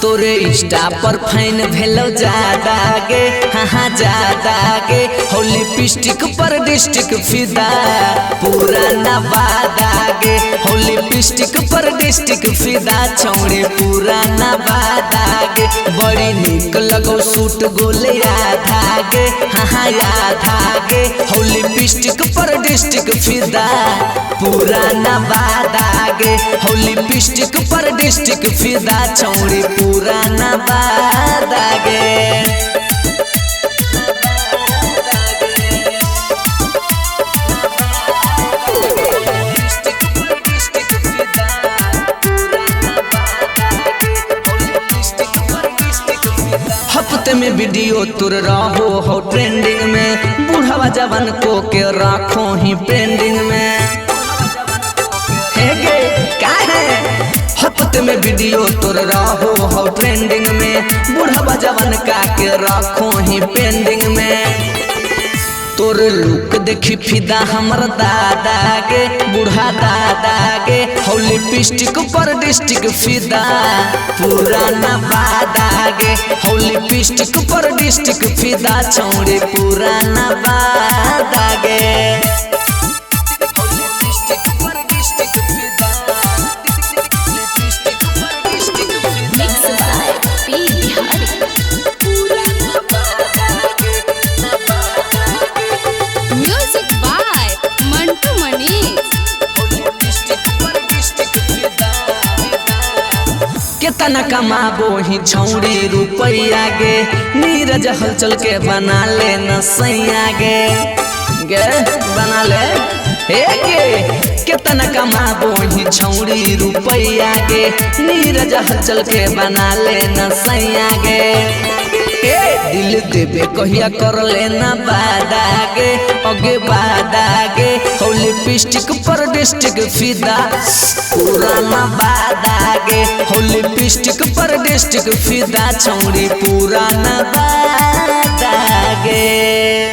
तोरे इंस्टा पर फैन भेलो ज्यादा गे, हाँ ज्यादा गे। हो लिपस्टिक पर डिस्टिक फिदा पूरा नवादा गे। हो लिपस्टिक पर डिस्टिक फिदा छौड़े पूरा नवादा गे। बड़ी निक लगो सूट गोले आधा गे, हाँ आधा गे। हो लिपस्टिक पर डिस्टिक फिदा पूरा नवादा गे। हो लिपस्टिक पर डिस्टिक फिदा छौड़ी पूरा नवादा गे। हफ्ते में वीडियो तुर रहो हो ट्रेंडिंग में, बूढ़वा जवान को के रखो ही पेंडिंग में। हफ्ते में वीडियो तुर रहो हो ट्रेंडिंग में, बूढ़वा जवान का के रखो ही पेंडिंग में। तोर लुक देखी फिदा हमर दादा गे, बूढ़ा दादा गे। हो लिपस्टिक पर डिस्टिक फिदा पूरा नवादा गे। हो लिपस्टिक पर डिस्टिक फिदा छौड़े पूरा नवादा गे। कितना कमाबो ही छौड़ी रुपया गे, नीरज हलचल के बना ले न सैया गे, गे बना ले हे गे। कितना कमाबो ही छौड़ी रुपया गे, नीरज हलचल के बना ले न सैया गे। दिल देवे कहिया कर लेना बादा गे, अगे बादा गे। हो लिपस्टिक पर डिस्टिक फिदा पूरा नवादा गे। हो लिपस्टिक पर डिस्टिक फिदा छौड़ी पूरा नवादा गे।